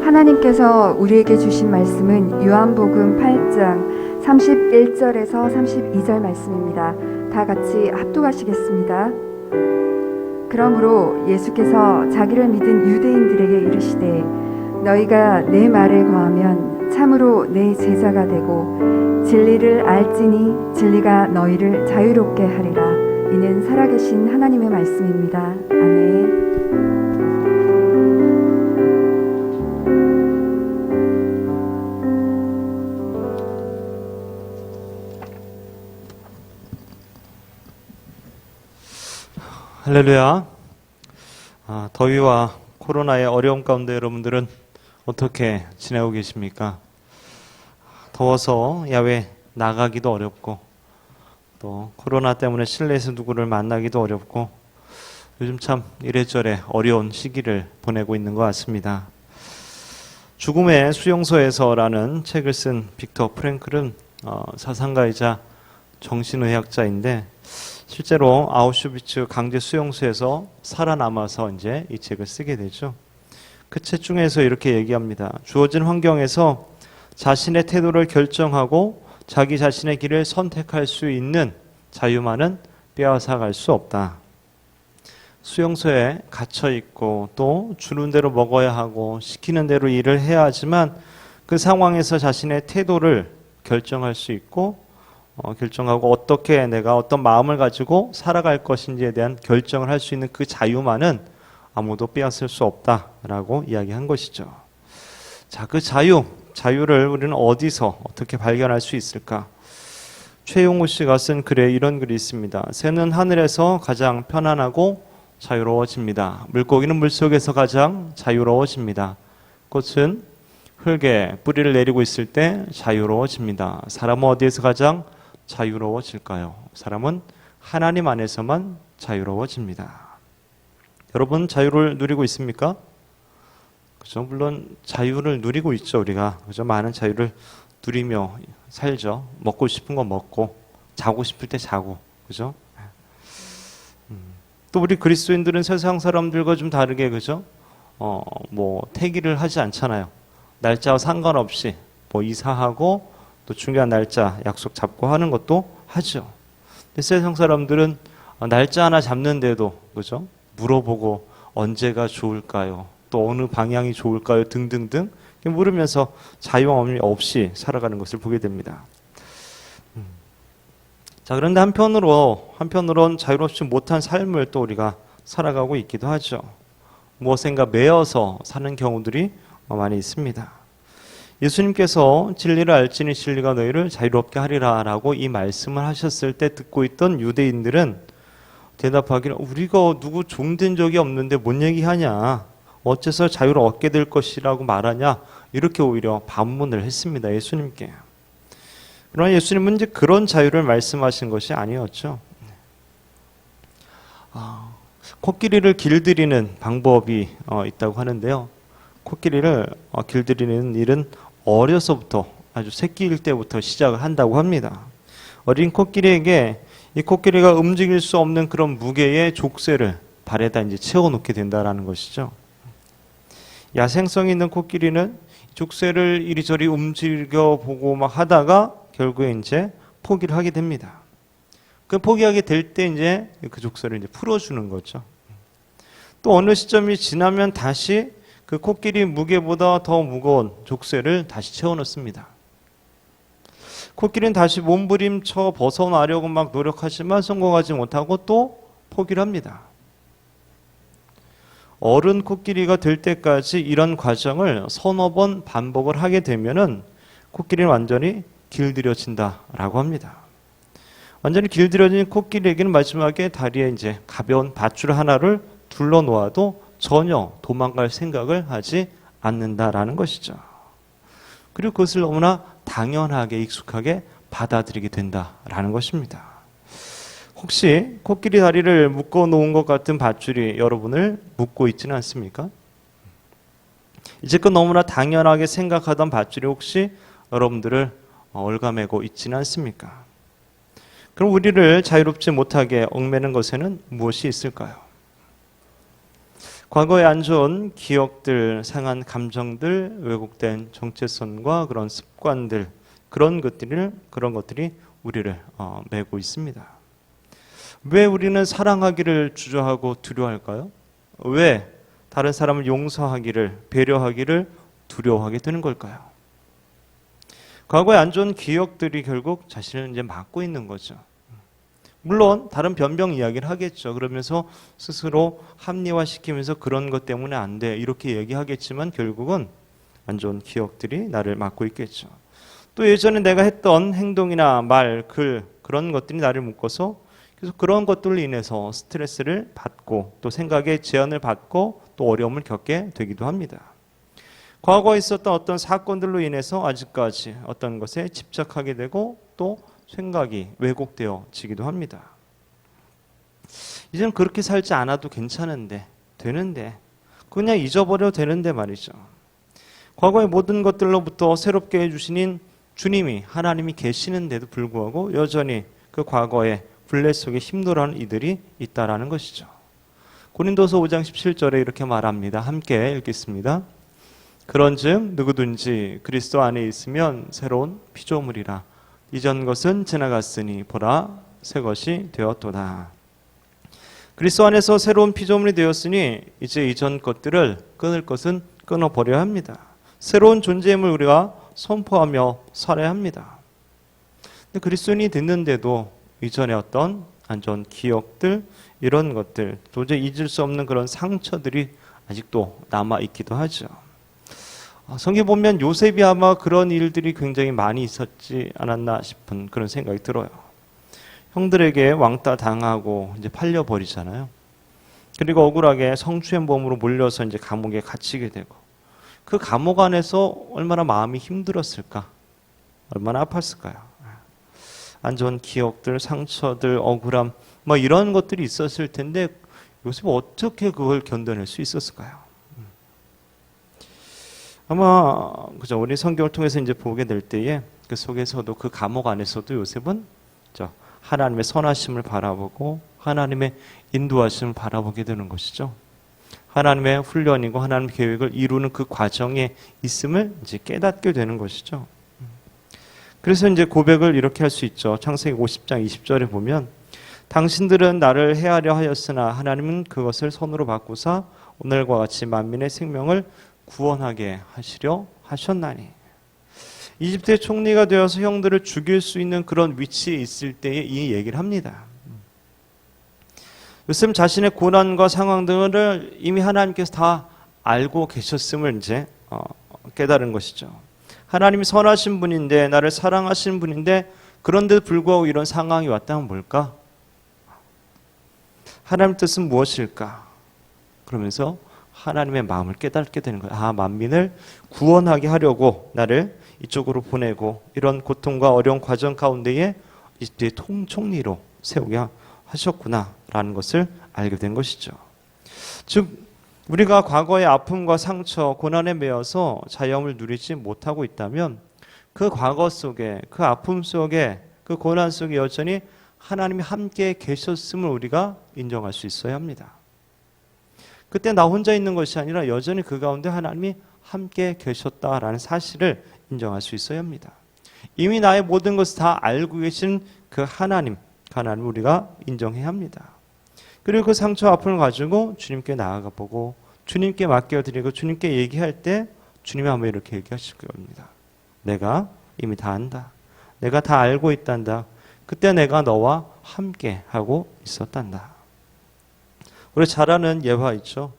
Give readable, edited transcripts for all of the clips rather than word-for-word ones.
하나님께서 우리에게 주신 말씀은 요한복음 8장 31절에서 32절 말씀입니다. 다 같이 합독하시겠습니다. 그러므로 예수께서 자기를 믿은 유대인들에게 이르시되 너희가 내 말에 거하면 참으로 내 제자가 되고 진리를 알지니 진리가 너희를 자유롭게 하리라. 이는 살아계신 하나님의 말씀입니다. 아멘. 할렐루야. 더위와 코로나의 어려움 가운데 여러분들은 어떻게 지내고 계십니까? 더워서 야외 나가기도 어렵고 또 코로나 때문에 실내에서 누구를 만나기도 어렵고 요즘 참 이래저래 어려운 시기를 보내고 있는 것 같습니다. 죽음의 수용소에서라는 책을 쓴 빅터 프랭클은 사상가이자 정신의학자인데 실제로 아우슈비츠 강제 수용소에서 살아남아서 이제 이 책을 쓰게 되죠. 그 책 중에서 이렇게 얘기합니다. 주어진 환경에서 자신의 태도를 결정하고 자기 자신의 길을 선택할 수 있는 자유만은 빼앗아갈 수 없다. 수용소에 갇혀 있고 또 주는 대로 먹어야 하고 시키는 대로 일을 해야 하지만 그 상황에서 자신의 태도를 결정할 수 있고 결정하고 어떻게 내가 어떤 마음을 가지고 살아갈 것인지에 대한 결정을 할 수 있는 그 자유만은 아무도 빼앗을 수 없다라고 이야기한 것이죠. 자, 그 자유를 우리는 어디서 어떻게 발견할 수 있을까? 최용우 씨가 쓴 글에 이런 글이 있습니다. 새는 하늘에서 가장 편안하고 자유로워집니다. 물고기는 물속에서 가장 자유로워집니다. 꽃은 흙에 뿌리를 내리고 있을 때 자유로워집니다. 사람은 어디에서 가장 자유로워질까요? 사람은 하나님 안에서만 자유로워집니다. 여러분 자유를 누리고 있습니까? 그죠? 물론 자유를 누리고 있죠. 우리가 그죠? 많은 자유를 누리며 살죠. 먹고 싶은 거 먹고 자고 싶을 때 자고 그죠? 또 우리 그리스도인들은 세상 사람들과 좀 다르게 그죠? 퇴기를 하지 않잖아요. 날짜와 상관없이 이사하고 또 중요한 날짜 약속 잡고 하는 것도 하죠. 근데 세상 사람들은 날짜 하나 잡는데도 그죠? 물어보고 언제가 좋을까요? 또 어느 방향이 좋을까요? 등등등 물으면서 자유함이 없이 살아가는 것을 보게 됩니다. 자, 그런데 한편으론 자유롭지 못한 삶을 또 우리가 살아가고 있기도 하죠. 무엇인가 매여서 사는 경우들이 많이 있습니다. 예수님께서 진리를 알지니 진리가 너희를 자유롭게 하리라 라고 이 말씀을 하셨을 때 듣고 있던 유대인들은 대답하기를 우리가 누구 종된 적이 없는데 뭔 얘기하냐, 어째서 자유를 얻게 될 것이라고 말하냐, 이렇게 오히려 반문을 했습니다. 예수님께. 그러나 예수님은 이제 그런 자유를 말씀하신 것이 아니었죠. 코끼리를 길들이는 방법이 있다고 하는데요. 코끼리를 길들이는 일은 어려서부터 아주 새끼일 때부터 시작을 한다고 합니다. 어린 코끼리에게 이 코끼리가 움직일 수 없는 그런 무게의 족쇄를 발에다 이제 채워놓게 된다라는 것이죠. 야생성 있는 코끼리는 족쇄를 이리저리 움직여 보고 막 하다가 결국에 이제 포기를 하게 됩니다. 그 포기하게 될 때 이제 그 족쇄를 이제 풀어주는 거죠. 또 어느 시점이 지나면 다시 그 코끼리 무게보다 더 무거운 족쇄를 다시 채워넣습니다. 코끼리는 다시 몸부림쳐 벗어나려고 막 노력하지만 성공하지 못하고 또 포기를 합니다. 어른 코끼리가 될 때까지 이런 과정을 서너 번 반복을 하게 되면은 코끼리는 완전히 길들여진다라고 합니다. 완전히 길들여진 코끼리에게는 마지막에 다리에 이제 가벼운 밧줄 하나를 둘러 놓아도 전혀 도망갈 생각을 하지 않는다라는 것이죠. 그리고 그것을 너무나 당연하게 익숙하게 받아들이게 된다라는 것입니다. 혹시 코끼리 다리를 묶어 놓은 것 같은 밧줄이 여러분을 묶고 있지는 않습니까? 이제껏 너무나 당연하게 생각하던 밧줄이 혹시 여러분들을 얽어매고 있지는 않습니까? 그럼 우리를 자유롭지 못하게 얽매는 것에는 무엇이 있을까요? 과거의 안 좋은 기억들, 상한 감정들, 왜곡된 정체성과 그런 습관들, 그런 것들이 우리를 메고 있습니다. 왜 우리는 사랑하기를 주저하고 두려워할까요? 왜 다른 사람을 용서하기를, 배려하기를 두려워하게 되는 걸까요? 과거의 안 좋은 기억들이 결국 자신을 이제 막고 있는 거죠. 물론 다른 변명 이야기를 하겠죠. 그러면서 스스로 합리화시키면서 그런 것 때문에 안 돼 이렇게 얘기하겠지만 결국은 안 좋은 기억들이 나를 막고 있겠죠. 또 예전에 내가 했던 행동이나 말, 글 그런 것들이 나를 묶어서 그래서 그런 것들로 인해서 스트레스를 받고 또 생각에 제한을 받고 또 어려움을 겪게 되기도 합니다. 과거에 있었던 어떤 사건들로 인해서 아직까지 어떤 것에 집착하게 되고 또 생각이 왜곡되어지기도 합니다. 이제는 그렇게 살지 않아도 괜찮은데, 되는데, 그냥 잊어버려도 되는데 말이죠. 과거의 모든 것들로부터 새롭게 해주신 주님이, 하나님이 계시는데도 불구하고 여전히 그 과거의 굴레 속에 힘들어하는 이들이 있다라는 것이죠. 고린도서 5장 17절에 이렇게 말합니다. 함께 읽겠습니다. 그런즉 누구든지 그리스도 안에 있으면 새로운 피조물이라. 이전 것은 지나갔으니 보라 새 것이 되었도다. 그리스도 안에서 새로운 피조물이 되었으니 이제 이전 것들을 끊을 것은 끊어버려야 합니다. 새로운 존재임을 우리가 선포하며 살아야 합니다. 근데 그리스도인이 됐는데도 이전에 어떤 안 좋은 기억들 이런 것들 도저히 잊을 수 없는 그런 상처들이 아직도 남아있기도 하죠. 성경 보면 요셉이 아마 그런 일들이 굉장히 많이 있었지 않았나 싶은 그런 생각이 들어요. 형들에게 왕따 당하고 이제 팔려버리잖아요. 그리고 억울하게 성추행범으로 몰려서 이제 감옥에 갇히게 되고 그 감옥 안에서 얼마나 마음이 힘들었을까? 얼마나 아팠을까요? 안 좋은 기억들, 상처들, 억울함 뭐 이런 것들이 있었을 텐데 요셉은 어떻게 그걸 견뎌낼 수 있었을까요? 아마 그죠 우리 성경을 통해서 이제 보게 될 때에 그 속에서도 그 감옥 안에서도 요셉은 하나님의 선하심을 바라보고 하나님의 인도하심을 바라보게 되는 것이죠. 하나님의 훈련이고 하나님의 계획을 이루는 그 과정에 있음을 이제 깨닫게 되는 것이죠. 그래서 이제 고백을 이렇게 할 수 있죠. 창세기 50장 20절에 보면 당신들은 나를 해하려 하였으나 하나님은 그것을 선으로 바꾸사 오늘과 같이 만민의 생명을 구원하게 하시려 하셨나니. 이집트의 총리가 되어서 형들을 죽일 수 있는 그런 위치에 있을 때에 이 얘기를 합니다. 요셉 자신의 고난과 상황 등을 이미 하나님께서 다 알고 계셨음을 이제 깨달은 것이죠. 하나님이 선하신 분인데 나를 사랑하신 분인데 그런데도 불구하고 이런 상황이 왔다면 뭘까? 하나님 뜻은 무엇일까? 그러면서 하나님의 마음을 깨닫게 되는 거예요. 만민을 구원하게 하려고 나를 이쪽으로 보내고 이런 고통과 어려운 과정 가운데에 이집트의 총리로 세우게 하셨구나라는 것을 알게 된 것이죠. 즉 우리가 과거의 아픔과 상처, 고난에 매여서 자유함을 누리지 못하고 있다면 그 과거 속에, 그 아픔 속에, 그 고난 속에 여전히 하나님이 함께 계셨음을 우리가 인정할 수 있어야 합니다. 그때 나 혼자 있는 것이 아니라 여전히 그 가운데 하나님이 함께 계셨다라는 사실을 인정할 수 있어야 합니다. 이미 나의 모든 것을 다 알고 계신 그 하나님을 우리가 인정해야 합니다. 그리고 그 상처 아픔을 가지고 주님께 나아가 보고 주님께 맡겨드리고 주님께 얘기할 때 주님이 아마 이렇게 얘기하실 겁니다. 내가 이미 다 안다. 내가 다 알고 있단다. 그때 내가 너와 함께 하고 있었단다. 우리 잘 아는 예화 있죠.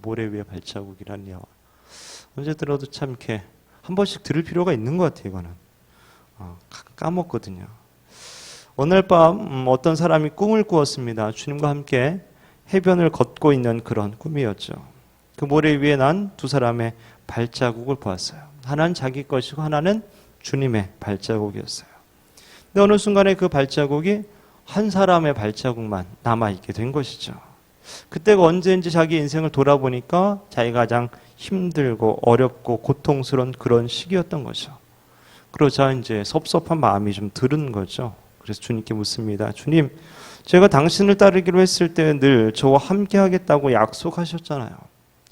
모래 위에 발자국이라는 예화. 언제 들어도 참 이렇게 한 번씩 들을 필요가 있는 것 같아요. 이거는 까먹거든요. 오늘 밤 어떤 사람이 꿈을 꾸었습니다. 주님과 함께 해변을 걷고 있는 그런 꿈이었죠. 그 모래 위에 난 두 사람의 발자국을 보았어요. 하나는 자기 것이고 하나는 주님의 발자국이었어요. 근데 어느 순간에 그 발자국이 한 사람의 발자국만 남아있게 된 것이죠. 그때가 언제인지 자기 인생을 돌아보니까 자기가 가장 힘들고 어렵고 고통스러운 그런 시기였던 거죠. 그러자 이제 섭섭한 마음이 좀 들은 거죠. 그래서 주님께 묻습니다. 주님, 제가 당신을 따르기로 했을 때 늘 저와 함께 하겠다고 약속하셨잖아요.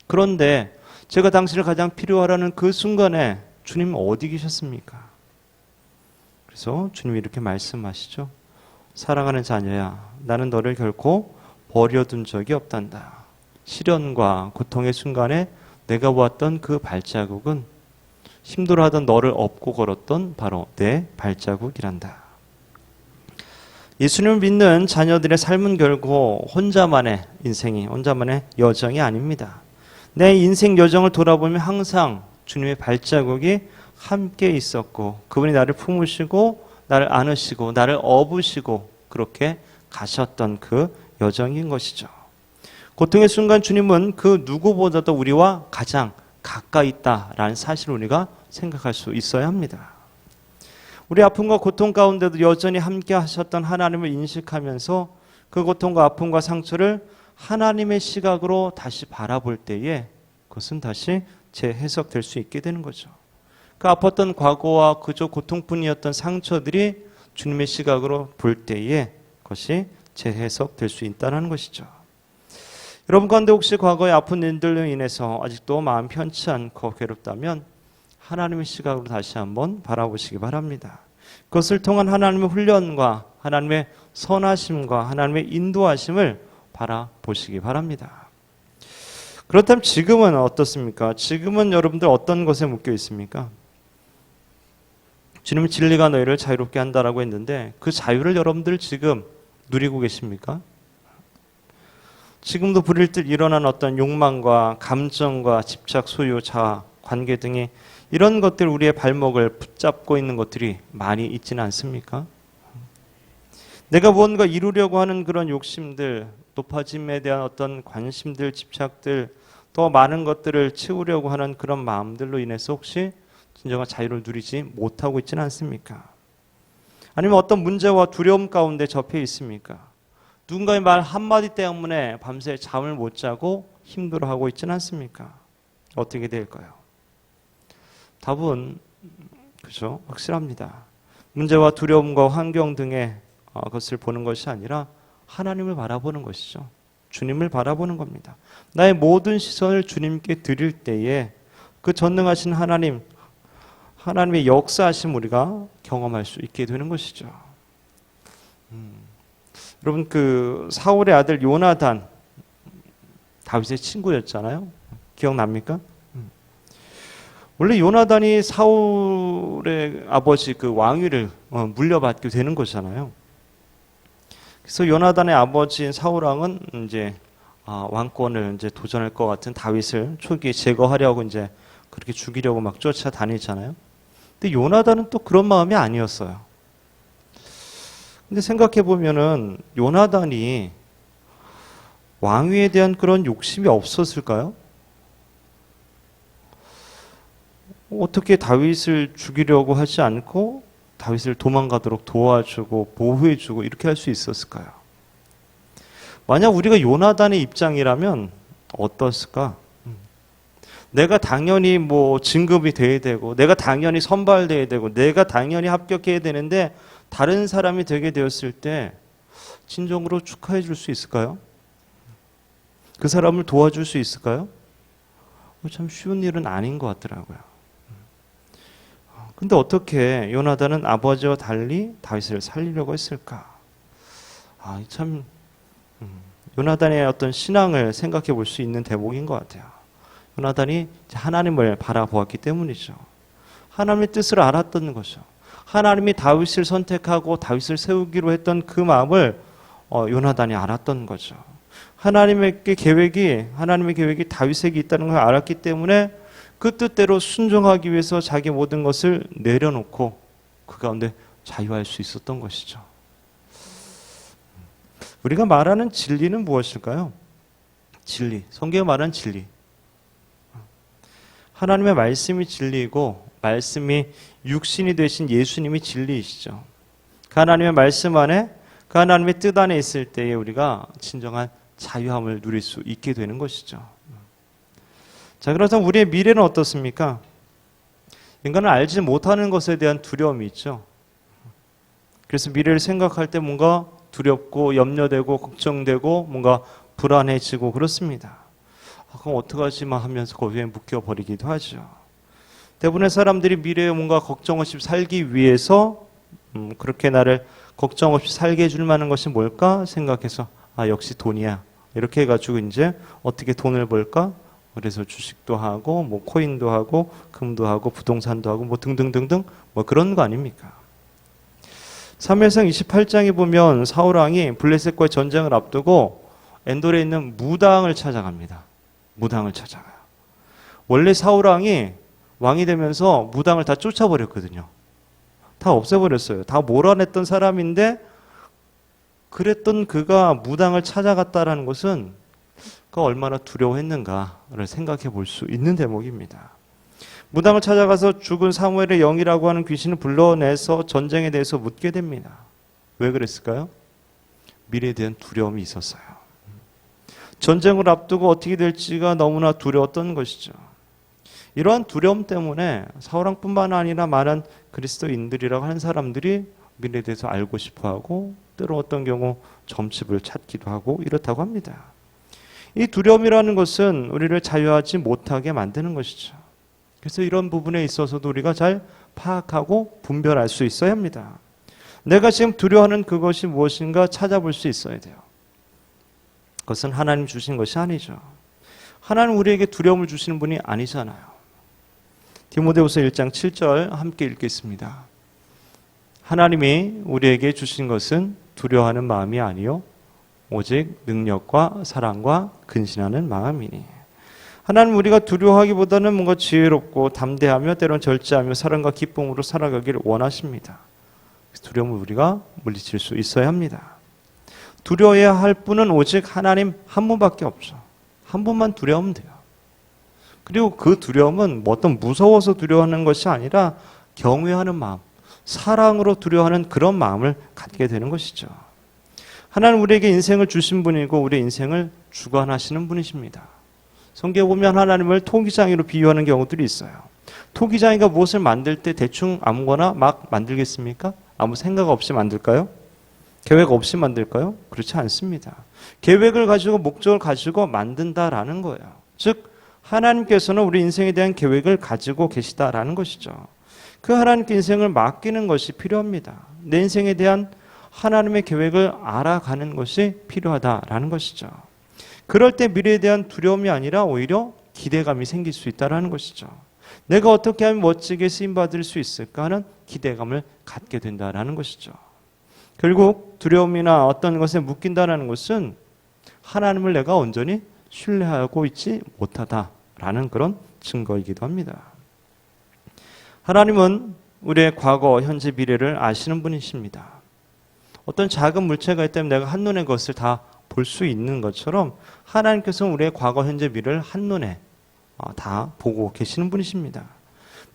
그런데 제가 당신을 가장 필요하라는 그 순간에 주님 어디 계셨습니까? 그래서 주님이 이렇게 말씀하시죠. 사랑하는 자녀야, 나는 너를 결코 버려둔 적이 없단다. 시련과 고통의 순간에 내가 보았던 그 발자국은 힘들어하던 너를 업고 걸었던 바로 내 발자국이란다. 예수님을 믿는 자녀들의 삶은 결코 혼자만의 여정이 아닙니다. 내 인생 여정을 돌아보면 항상 주님의 발자국이 함께 있었고 그분이 나를 품으시고 나를 안으시고 나를 업으시고 그렇게 가셨던 그 여정인 것이죠. 고통의 순간 주님은 그 누구보다도 우리와 가장 가까이 있다라는 사실을 우리가 생각할 수 있어야 합니다. 우리 아픔과 고통 가운데도 여전히 함께 하셨던 하나님을 인식하면서 그 고통과 아픔과 상처를 하나님의 시각으로 다시 바라볼 때에 그것은 다시 재해석될 수 있게 되는 거죠. 그 아팠던 과거와 그저 고통뿐이었던 상처들이 주님의 시각으로 볼 때에 그것이 재해석될 수 있다는 것이죠. 여러분 가운데 혹시 과거의 아픈 일들로 인해서 아직도 마음 편치 않고 괴롭다면 하나님의 시각으로 다시 한번 바라보시기 바랍니다. 그것을 통한 하나님의 훈련과 하나님의 선하심과 하나님의 인도하심을 바라보시기 바랍니다. 그렇다면 지금은 어떻습니까? 지금은 여러분들 어떤 것에 묶여 있습니까? 주님은 진리가 너희를 자유롭게 한다라고 했는데 그 자유를 여러분들 지금 누리고 계십니까? 지금도 불일 듯 일어난 어떤 욕망과 감정과 집착, 소유, 자아, 관계 등이 이런 것들 우리의 발목을 붙잡고 있는 것들이 많이 있지는 않습니까? 내가 무언가 이루려고 하는 그런 욕심들, 높아짐에 대한 어떤 관심들, 집착들, 더 많은 것들을 채우려고 하는 그런 마음들로 인해서 혹시 진정한 자유를 누리지 못하고 있지는 않습니까? 아니면 어떤 문제와 두려움 가운데 접해 있습니까? 누군가의 말 한마디 때문에 밤새 잠을 못 자고 힘들어하고 있지는 않습니까? 어떻게 될까요? 답은 그죠? 확실합니다. 문제와 두려움과 환경 등의 것을 보는 것이 아니라 하나님을 바라보는 것이죠. 주님을 바라보는 겁니다. 나의 모든 시선을 주님께 드릴 때에 그 전능하신 하나님의 역사하심 우리가 경험할 수 있게 되는 것이죠. 여러분 그 사울의 아들 요나단 다윗의 친구였잖아요. 기억납니까? 원래 요나단이 사울의 아버지 그 왕위를 물려받게 되는 거잖아요. 그래서 요나단의 아버지인 사울 왕은 이제 왕권을 이제 도전할 것 같은 다윗을 초기에 제거하려고 이제 그렇게 죽이려고 막 쫓아다니잖아요. 근데 요나단은 또 그런 마음이 아니었어요. 근데 생각해 보면은 요나단이 왕위에 대한 그런 욕심이 없었을까요? 어떻게 다윗을 죽이려고 하지 않고 다윗을 도망가도록 도와주고 보호해주고 이렇게 할 수 있었을까요? 만약 우리가 요나단의 입장이라면 어떻을까? 내가 당연히 뭐 진급이 돼야 되고 내가 당연히 선발돼야 되고 내가 당연히 합격해야 되는데 다른 사람이 되게 되었을 때 진정으로 축하해 줄 수 있을까요? 그 사람을 도와줄 수 있을까요? 참 쉬운 일은 아닌 것 같더라고요. 근데 어떻게 요나단은 아버지와 달리 다윗을 살리려고 했을까? 참 요나단의 어떤 신앙을 생각해 볼 수 있는 대목인 것 같아요. 요나단이 하나님을 바라보았기 때문이죠. 하나님의 뜻을 알았던 거죠. 하나님이 다윗을 선택하고 다윗을 세우기로 했던 그 마음을 요나단이 알았던 거죠. 하나님의 계획이 다윗에게 있다는 걸 알았기 때문에 그 뜻대로 순종하기 위해서 자기 모든 것을 내려놓고 그 가운데 자유할 수 있었던 것이죠. 우리가 말하는 진리는 무엇일까요? 진리, 성경에 말하는 진리. 하나님의 말씀이 진리이고 말씀이 육신이 되신 예수님이 진리이시죠. 그 하나님의 말씀 안에 그 하나님의 뜻 안에 있을 때에 우리가 진정한 자유함을 누릴 수 있게 되는 것이죠. 자, 그렇다면 우리의 미래는 어떻습니까? 인간은 알지 못하는 것에 대한 두려움이 있죠. 그래서 미래를 생각할 때 뭔가 두렵고 염려되고 걱정되고 뭔가 불안해지고 그렇습니다. 그럼 어떡하지만 하면서 거기에 묶여버리기도 하죠. 대부분의 사람들이 미래에 뭔가 걱정 없이 살기 위해서 그렇게 나를 걱정 없이 살게 해줄 만한 것이 뭘까 생각해서 역시 돈이야. 이렇게 해가지고 이제 어떻게 돈을 벌까? 그래서 주식도 하고 뭐 코인도 하고 금도 하고 부동산도 하고 뭐 등등등등 뭐 그런 거 아닙니까? 사무엘상 28장에 보면 사울왕이 블레셋과의 전쟁을 앞두고 엔돌에 있는 무당을 찾아갑니다. 무당을 찾아가요. 원래 사울왕이 왕이 되면서 무당을 다 쫓아버렸거든요. 다 없애버렸어요. 다 몰아냈던 사람인데 그랬던 그가 무당을 찾아갔다라는 것은 그가 얼마나 두려워했는가를 생각해 볼 수 있는 대목입니다. 무당을 찾아가서 죽은 사무엘의 영이라고 하는 귀신을 불러내서 전쟁에 대해서 묻게 됩니다. 왜 그랬을까요? 미래에 대한 두려움이 있었어요. 전쟁을 앞두고 어떻게 될지가 너무나 두려웠던 것이죠. 이러한 두려움 때문에 사울왕뿐만 아니라 많은 그리스도인들이라고 하는 사람들이 미래에 대해서 알고 싶어하고 때로 어떤 경우 점집을 찾기도 하고 이렇다고 합니다. 이 두려움이라는 것은 우리를 자유하지 못하게 만드는 것이죠. 그래서 이런 부분에 있어서도 우리가 잘 파악하고 분별할 수 있어야 합니다. 내가 지금 두려워하는 그것이 무엇인가 찾아볼 수 있어야 돼요. 그것은 하나님 주신 것이 아니죠. 하나님 우리에게 두려움을 주시는 분이 아니잖아요. 디모데후서 1장 7절 함께 읽겠습니다. 하나님이 우리에게 주신 것은 두려워하는 마음이 아니요 오직 능력과 사랑과 근신하는 마음이니. 하나님 우리가 두려워하기보다는 뭔가 지혜롭고 담대하며 때론 절제하며 사랑과 기쁨으로 살아가기를 원하십니다. 두려움을 우리가 물리칠 수 있어야 합니다. 두려워해야 할 분은 오직 하나님 한 분밖에 없죠. 한 분만 두려우면 돼요. 그리고 그 두려움은 뭐 어떤 무서워서 두려워하는 것이 아니라 경외하는 마음, 사랑으로 두려워하는 그런 마음을 갖게 되는 것이죠. 하나님 우리에게 인생을 주신 분이고 우리 인생을 주관하시는 분이십니다. 성경에 보면 하나님을 토기장이로 비유하는 경우들이 있어요. 토기장이가 무엇을 만들 때 대충 아무거나 막 만들겠습니까? 아무 생각 없이 만들까요? 계획 없이 만들까요? 그렇지 않습니다. 계획을 가지고 목적을 가지고 만든다라는 거예요. 즉 하나님께서는 우리 인생에 대한 계획을 가지고 계시다라는 것이죠. 그 하나님께 인생을 맡기는 것이 필요합니다. 내 인생에 대한 하나님의 계획을 알아가는 것이 필요하다라는 것이죠. 그럴 때 미래에 대한 두려움이 아니라 오히려 기대감이 생길 수 있다는 것이죠. 내가 어떻게 하면 멋지게 쓰임받을 수 있을까 하는 기대감을 갖게 된다는 것이죠. 결국 두려움이나 어떤 것에 묶인다는 것은 하나님을 내가 온전히 신뢰하고 있지 못하다라는 그런 증거이기도 합니다. 하나님은 우리의 과거, 현재, 미래를 아시는 분이십니다. 어떤 작은 물체가 있다면 내가 한눈에 그것을 다 볼 수 있는 것처럼 하나님께서는 우리의 과거, 현재, 미래를 한눈에 다 보고 계시는 분이십니다.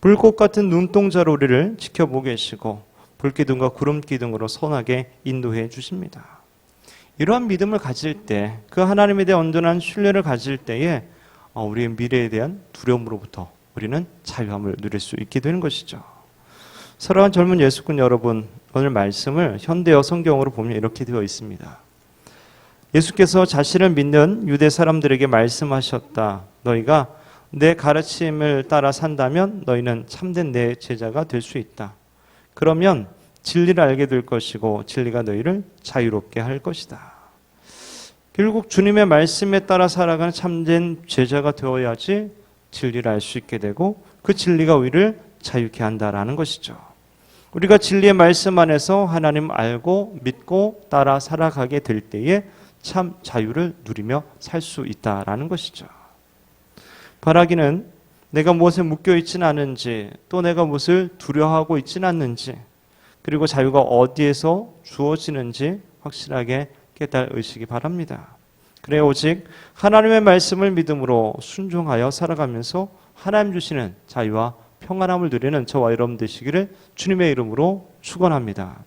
불꽃 같은 눈동자로 우리를 지켜보고 계시고 불기둥과 구름기둥으로 선하게 인도해 주십니다. 이러한 믿음을 가질 때, 그 하나님에 대한 온전한 신뢰를 가질 때에 우리의 미래에 대한 두려움으로부터 우리는 자유함을 누릴 수 있게 되는 것이죠. 사랑하는 젊은 예수꾼 여러분, 오늘 말씀을 현대어 성경으로 보면 이렇게 되어 있습니다. 예수께서 자신을 믿는 유대 사람들에게 말씀하셨다. 너희가 내 가르침을 따라 산다면 너희는 참된 내 제자가 될 수 있다. 그러면 진리를 알게 될 것이고 진리가 너희를 자유롭게 할 것이다. 결국 주님의 말씀에 따라 살아가는 참된 제자가 되어야지 진리를 알 수 있게 되고 그 진리가 우리를 자유케 한다라는 것이죠. 우리가 진리의 말씀 안에서 하나님 알고 믿고 따라 살아가게 될 때에 참 자유를 누리며 살 수 있다라는 것이죠. 바라기는 내가 무엇에 묶여 있지는 않은지, 또 내가 무엇을 두려워하고 있지는 않는지, 그리고 자유가 어디에서 주어지는지 확실하게 깨달으시기 바랍니다. 그래 오직 하나님의 말씀을 믿음으로 순종하여 살아가면서 하나님 주시는 자유와 평안함을 누리는 저와 여러분 되시기를 주님의 이름으로 축원합니다.